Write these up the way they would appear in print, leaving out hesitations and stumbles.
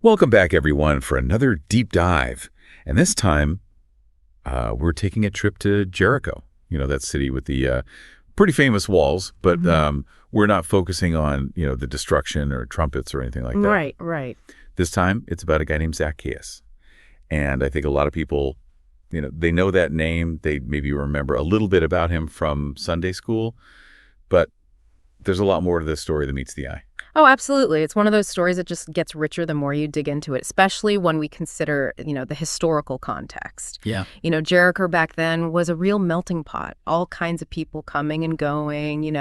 Welcome back, everyone, for another deep dive. And this time, we're taking a trip to Jericho. That city with the pretty famous walls, but we're not focusing on, the destruction or trumpets or anything like that. Right, right. This time, it's about a guy named Zacchaeus. And I think a lot of people, they know that name. They maybe remember a little bit about him from Sunday school, but there's a lot more to this story than meets the eye. Oh, absolutely. It's one of those stories that just gets richer the more you dig into it, especially when we consider, the historical context. Yeah. Jericho back then was a real melting pot, all kinds of people coming and going,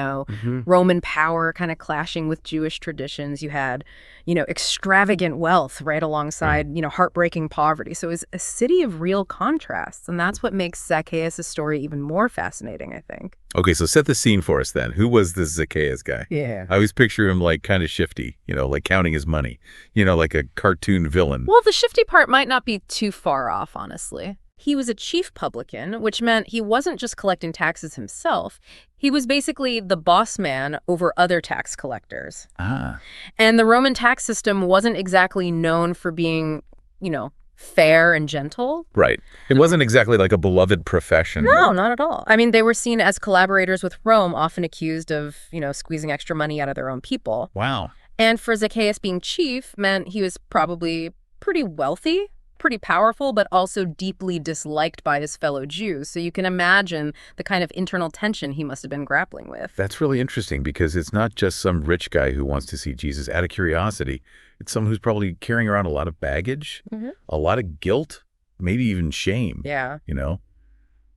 Roman power kind of clashing with Jewish traditions. You had, extravagant wealth right alongside, heartbreaking poverty. So it's a city of real contrasts. And that's what makes Zacchaeus' story even more fascinating, I think. Okay, so set the scene for us then. Who was this Zacchaeus guy? Yeah. I always picture him like kind of shifty, like counting his money, like a cartoon villain. Well, the shifty part might not be too far off, honestly. He was a chief publican, which meant he wasn't just collecting taxes himself. He was basically the boss man over other tax collectors. Ah. And the Roman tax system wasn't exactly known for being, fair and gentle. Right. It wasn't exactly like a beloved profession. No, not at all. I mean, they were seen as collaborators with Rome, often accused of, squeezing extra money out of their own people. Wow. And for Zacchaeus, being chief meant he was probably pretty wealthy, pretty powerful, but also deeply disliked by his fellow Jews. So you can imagine the kind of internal tension he must have been grappling with. That's really interesting because it's not just some rich guy who wants to see Jesus out of curiosity. It's someone who's probably carrying around a lot of baggage, a lot of guilt, maybe even shame. Yeah.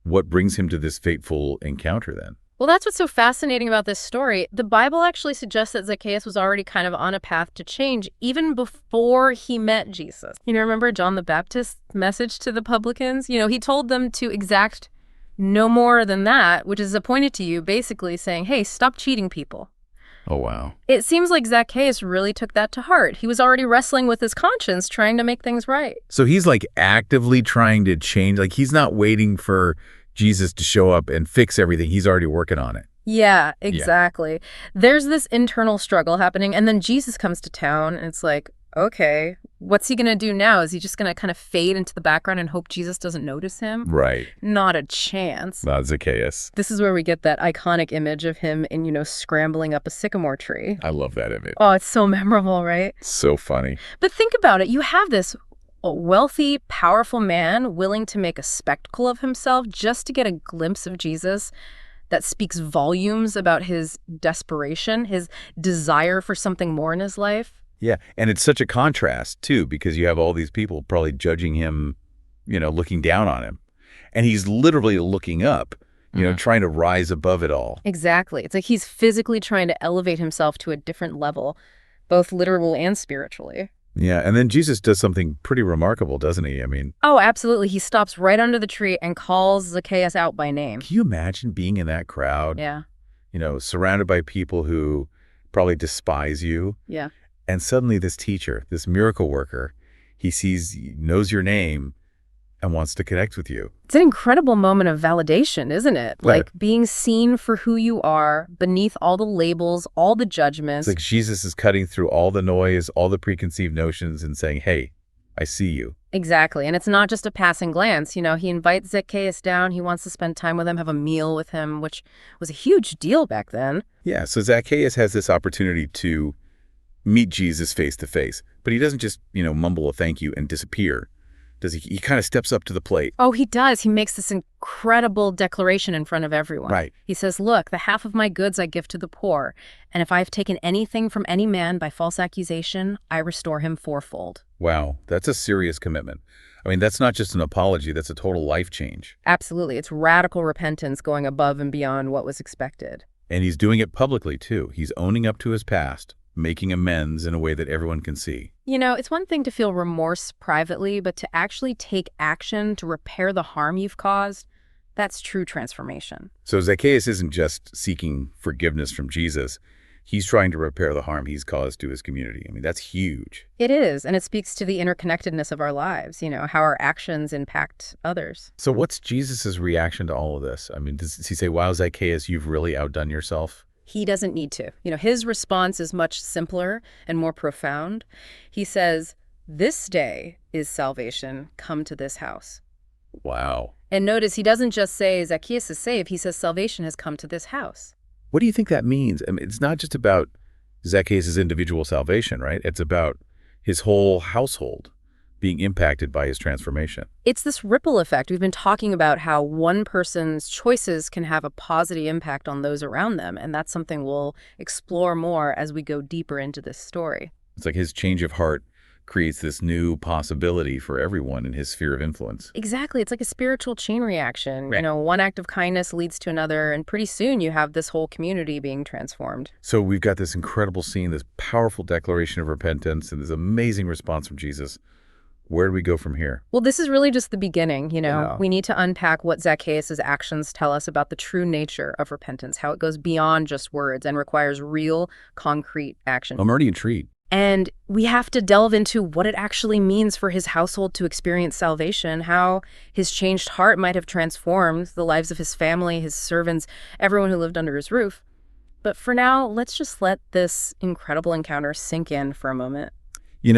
What brings him to this fateful encounter then? Well, that's what's so fascinating about this story. The Bible actually suggests that Zacchaeus was already kind of on a path to change even before he met Jesus. Remember John the Baptist's message to the publicans? He told them to exact no more than that, which is appointed to you, basically saying, hey, stop cheating people. Oh, wow. It seems like Zacchaeus really took that to heart. He was already wrestling with his conscience, trying to make things right. So he's like actively trying to change. Like he's not waiting for Jesus to show up and fix everything. He's already working on it. Yeah, exactly. There's this internal struggle happening, and then Jesus comes to town, and it's like, okay, what's he going to do now? Is he just going to kind of fade into the background and hope Jesus doesn't notice him? Right. Not a chance. Not Zacchaeus. This is where we get that iconic image of him in, scrambling up a sycamore tree. I love that image. Oh, it's so memorable, right? So funny. But think about it. You have this wealthy, powerful man willing to make a spectacle of himself just to get a glimpse of Jesus that speaks volumes about his desperation, his desire for something more in his life. Yeah, and it's such a contrast, too, because you have all these people probably judging him, looking down on him. And he's literally looking up, trying to rise above it all. Exactly. It's like he's physically trying to elevate himself to a different level, both literal and spiritually. Yeah, and then Jesus does something pretty remarkable, doesn't he? Oh, absolutely. He stops right under the tree and calls Zacchaeus out by name. Can you imagine being in that crowd? Yeah. Surrounded by people who probably despise you. Yeah. And suddenly this teacher, this miracle worker, he knows your name and wants to connect with you. It's an incredible moment of validation, isn't it? Right. Like being seen for who you are, beneath all the labels, all the judgments. It's like Jesus is cutting through all the noise, all the preconceived notions and saying, hey, I see you. Exactly. And it's not just a passing glance. He invites Zacchaeus down. He wants to spend time with him, have a meal with him, which was a huge deal back then. Yeah, so Zacchaeus has this opportunity to meet Jesus face to face, but he doesn't just, mumble a thank you and disappear. Does he? He kind of steps up to the plate. Oh, he does. He makes this incredible declaration in front of everyone. Right. He says, look, the half of my goods I give to the poor, and if I have taken anything from any man by false accusation, I restore him fourfold. Wow, that's a serious commitment. That's not just an apology, that's a total life change. Absolutely. It's radical repentance going above and beyond what was expected. And he's doing it publicly, too. He's owning up to his past, making amends in a way that everyone can see. It's one thing to feel remorse privately, but to actually take action to repair the harm you've caused, that's true transformation. So Zacchaeus isn't just seeking forgiveness from Jesus. He's trying to repair the harm he's caused to his community. that's huge. It is, and it speaks to the interconnectedness of our lives, how our actions impact others. So what's Jesus's reaction to all of this? Does he say, wow, Zacchaeus, you've really outdone yourself? He doesn't need to. His response is much simpler and more profound. He says, This day is salvation. Come to this house. Wow. And notice he doesn't just say Zacchaeus is saved. He says salvation has come to this house. What do you think that means? I mean, it's not just about Zacchaeus' individual salvation, right? It's about his whole household being impacted by his transformation. It's this ripple effect. We've been talking about how one person's choices can have a positive impact on those around them, and that's something we'll explore more as we go deeper into this story. It's like his change of heart creates this new possibility for everyone in his sphere of influence. Exactly. It's like a spiritual chain reaction. Right. One act of kindness leads to another, and pretty soon you have this whole community being transformed. So we've got this incredible scene, this powerful declaration of repentance, and this amazing response from Jesus. Where do we go from here? Well, this is really just the beginning, Yeah. We need to unpack what Zacchaeus' actions tell us about the true nature of repentance, how it goes beyond just words and requires real, concrete action. I'm already intrigued. And we have to delve into what it actually means for his household to experience salvation, how his changed heart might have transformed the lives of his family, his servants, everyone who lived under his roof. But for now, let's just let this incredible encounter sink in for a moment. I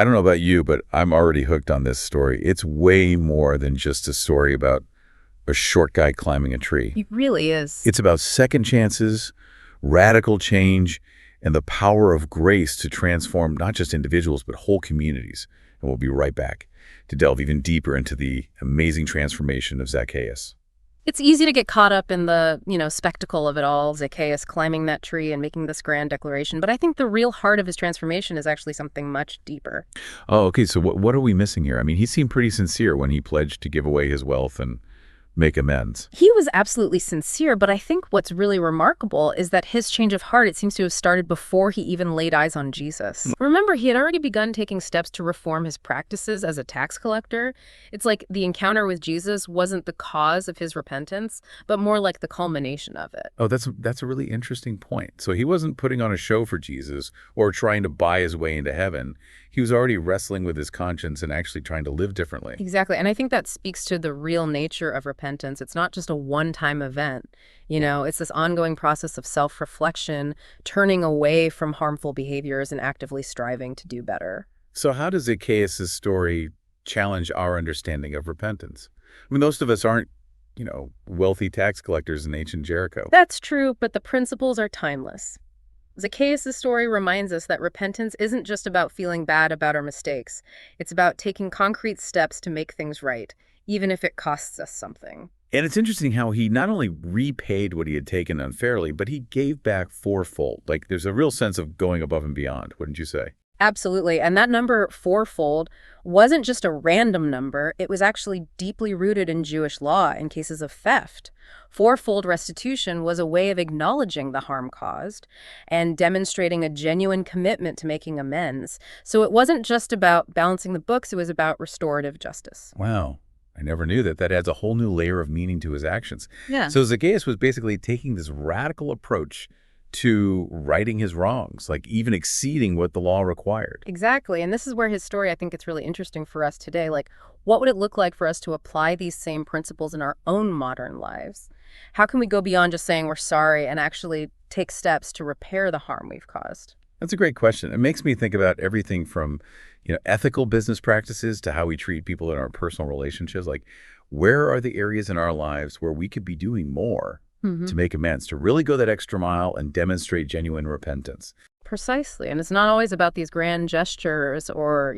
don't know about you, but I'm already hooked on this story. It's way more than just a story about a short guy climbing a tree. It really is. It's about second chances, radical change, and the power of grace to transform not just individuals, but whole communities. And we'll be right back to delve even deeper into the amazing transformation of Zacchaeus. It's easy to get caught up in the, spectacle of it all, Zacchaeus climbing that tree and making this grand declaration. But I think the real heart of his transformation is actually something much deeper. Oh, okay. So what are we missing here? I mean, he seemed pretty sincere when he pledged to give away his wealth and make amends. He was absolutely sincere, but I think what's really remarkable is that his change of heart, it seems to have started before he even laid eyes on Jesus. Remember, he had already begun taking steps to reform his practices as a tax collector. It's like the encounter with Jesus wasn't the cause of his repentance, but more like the culmination of it. Oh, that's a really interesting point. So he wasn't putting on a show for Jesus or trying to buy his way into heaven. He was already wrestling with his conscience and actually trying to live differently. Exactly. And I think that speaks to the real nature of repentance. It's not just a one-time event. It's this ongoing process of self-reflection, turning away from harmful behaviors and actively striving to do better. So how does Zacchaeus' story challenge our understanding of repentance? I mean, most of us aren't, wealthy tax collectors in ancient Jericho. That's true, but the principles are timeless. Zacchaeus' story reminds us that repentance isn't just about feeling bad about our mistakes. It's about taking concrete steps to make things right, even if it costs us something. And it's interesting how he not only repaid what he had taken unfairly, but he gave back fourfold. Like, there's a real sense of going above and beyond, wouldn't you say? Absolutely. And that number, fourfold, wasn't just a random number. It was actually deeply rooted in Jewish law in cases of theft. Fourfold restitution was a way of acknowledging the harm caused and demonstrating a genuine commitment to making amends. So it wasn't just about balancing the books, it was about restorative justice. Wow. I never knew that. That adds a whole new layer of meaning to his actions. Yeah. So Zacchaeus was basically taking this radical approach to righting his wrongs, like even exceeding what the law required. Exactly. And this is where his story, I think it's really interesting for us today. Like, what would it look like for us to apply these same principles in our own modern lives? How can we go beyond just saying we're sorry and actually take steps to repair the harm we've caused? That's a great question. It makes me think about everything from, ethical business practices to how we treat people in our personal relationships. Like, where are the areas in our lives where we could be doing more to make amends, to really go that extra mile and demonstrate genuine repentance? Precisely. And it's not always about these grand gestures or,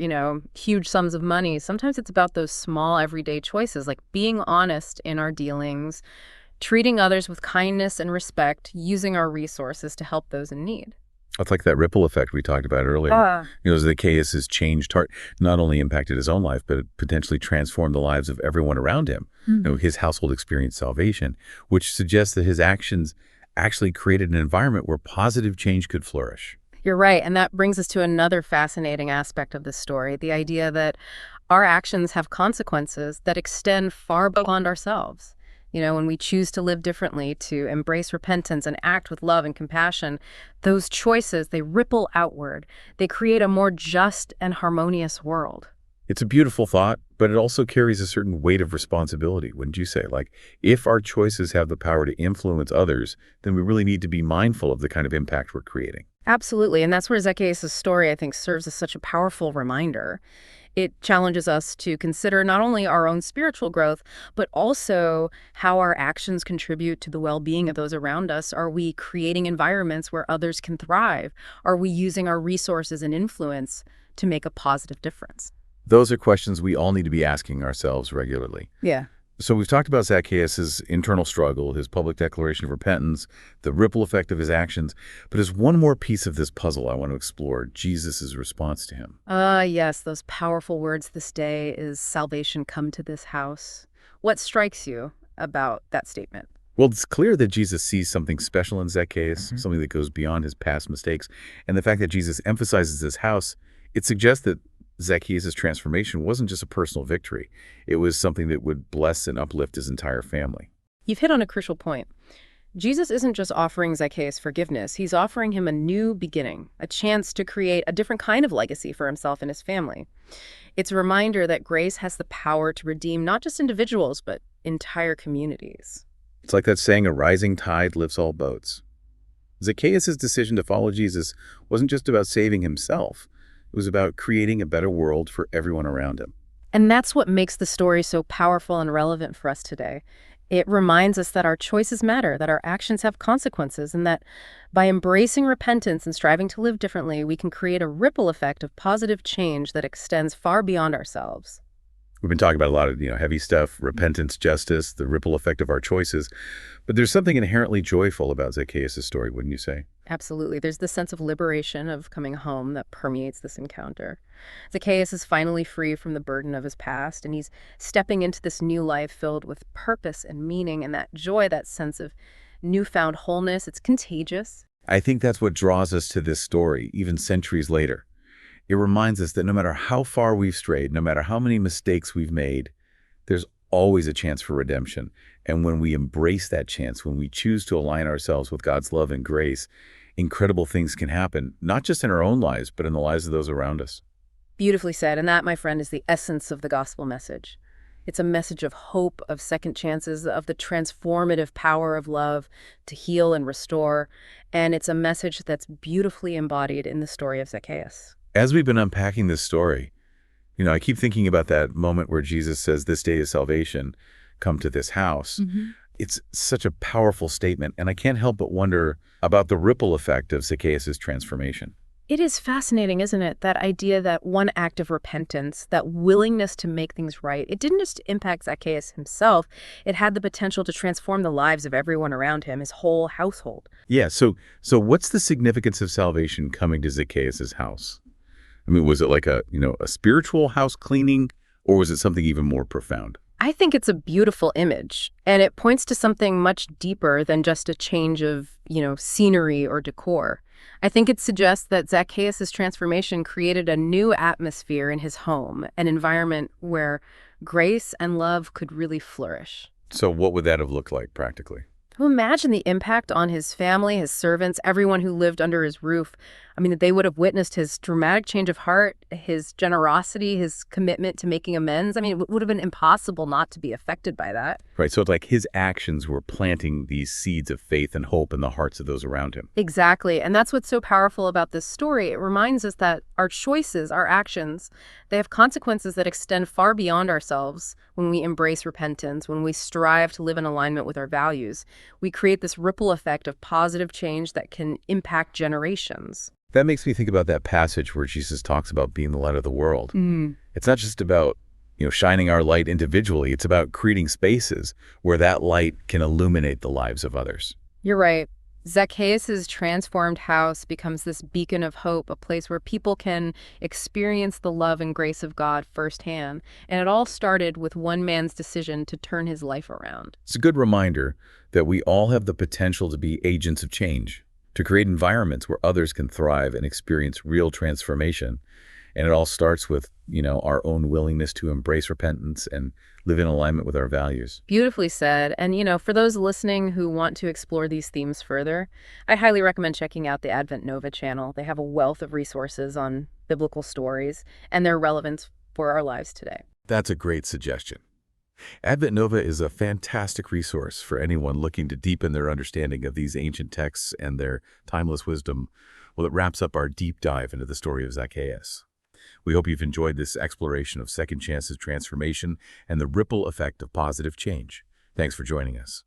huge sums of money. Sometimes it's about those small everyday choices, like being honest in our dealings, treating others with kindness and respect, using our resources to help those in need. It's like that ripple effect we talked about earlier. Zacchaeus' changed heart not only impacted his own life, but it potentially transformed the lives of everyone around him. His household experienced salvation, which suggests that his actions actually created an environment where positive change could flourish. You're right. And that brings us to another fascinating aspect of this story, the idea that our actions have consequences that extend far beyond ourselves. When we choose to live differently, to embrace repentance and act with love and compassion, those choices, they ripple outward. They create a more just and harmonious world. It's a beautiful thought, but it also carries a certain weight of responsibility, wouldn't you say? Like, if our choices have the power to influence others, then we really need to be mindful of the kind of impact we're creating. Absolutely. And that's where Zacchaeus' story, I think, serves as such a powerful reminder. It challenges us to consider not only our own spiritual growth, but also how our actions contribute to the well-being of those around us. Are we creating environments where others can thrive? Are we using our resources and influence to make a positive difference? Those are questions we all need to be asking ourselves regularly. Yeah. So we've talked about Zacchaeus' internal struggle, his public declaration of repentance, the ripple effect of his actions. But there's one more piece of this puzzle I want to explore, Jesus' response to him. Yes, those powerful words this day is salvation come to this house. What strikes you about that statement? Well, it's clear that Jesus sees something special in Zacchaeus, something that goes beyond his past mistakes. And the fact that Jesus emphasizes his house, it suggests that Zacchaeus' transformation wasn't just a personal victory. It was something that would bless and uplift his entire family. You've hit on a crucial point. Jesus isn't just offering Zacchaeus forgiveness, he's offering him a new beginning, a chance to create a different kind of legacy for himself and his family. It's a reminder that grace has the power to redeem not just individuals, but entire communities. It's like that saying, a rising tide lifts all boats. Zacchaeus' decision to follow Jesus wasn't just about saving himself. It was about creating a better world for everyone around him. And that's what makes the story so powerful and relevant for us today. It reminds us that our choices matter, that our actions have consequences, and that by embracing repentance and striving to live differently, we can create a ripple effect of positive change that extends far beyond ourselves. We've been talking about a lot of, heavy stuff, repentance, justice, the ripple effect of our choices. But there's something inherently joyful about Zacchaeus' story, wouldn't you say? Absolutely. There's this sense of liberation of coming home that permeates this encounter. Zacchaeus is finally free from the burden of his past, and he's stepping into this new life filled with purpose and meaning, and that joy, that sense of newfound wholeness, it's contagious. I think that's what draws us to this story, even centuries later. It reminds us that no matter how far we've strayed, no matter how many mistakes we've made, there's always a chance for redemption. And when we embrace that chance, when we choose to align ourselves with God's love and grace, incredible things can happen, not just in our own lives, but in the lives of those around us. Beautifully said. And that, my friend, is the essence of the gospel message. It's a message of hope, of second chances, of the transformative power of love to heal and restore. And it's a message that's beautifully embodied in the story of Zacchaeus. As we've been unpacking this story, I keep thinking about that moment where Jesus says, "This day is salvation, come to this house." It's such a powerful statement, and I can't help but wonder about the ripple effect of Zacchaeus' transformation. It is fascinating, isn't it? That idea that one act of repentance, that willingness to make things right, it didn't just impact Zacchaeus himself, it had the potential to transform the lives of everyone around him, his whole household. Yeah, so what's the significance of salvation coming to Zacchaeus' house? I mean, was it like a spiritual house cleaning, or was it something even more profound? I think it's a beautiful image, and it points to something much deeper than just a change of, scenery or decor. I think it suggests that Zacchaeus' transformation created a new atmosphere in his home, an environment where grace and love could really flourish. So what would that have looked like practically? Imagine the impact on his family, his servants, everyone who lived under his roof. I mean, they would have witnessed his dramatic change of heart, his generosity, his commitment to making amends. I mean, it would have been impossible not to be affected by that. Right, so it's like his actions were planting these seeds of faith and hope in the hearts of those around him. Exactly. And that's what's so powerful about this story. It reminds us that our choices, our actions, they have consequences that extend far beyond ourselves when we embrace repentance, when we strive to live in alignment with our values. We create this ripple effect of positive change that can impact generations. That makes me think about that passage where Jesus talks about being the light of the world. It's not just about, shining our light individually. It's about creating spaces where that light can illuminate the lives of others. You're right. Zacchaeus' transformed house becomes this beacon of hope, a place where people can experience the love and grace of God firsthand. And it all started with one man's decision to turn his life around. It's a good reminder that we all have the potential to be agents of change, to create environments where others can thrive and experience real transformation. And it all starts with, our own willingness to embrace repentance and live in alignment with our values. Beautifully said. And, for those listening who want to explore these themes further, I highly recommend checking out the Advent Nova channel. They have a wealth of resources on biblical stories and their relevance for our lives today. That's a great suggestion. Advent Nova is a fantastic resource for anyone looking to deepen their understanding of these ancient texts and their timeless wisdom. Well, it wraps up our deep dive into the story of Zacchaeus. We hope you've enjoyed this exploration of second chances transformation and the ripple effect of positive change. Thanks for joining us.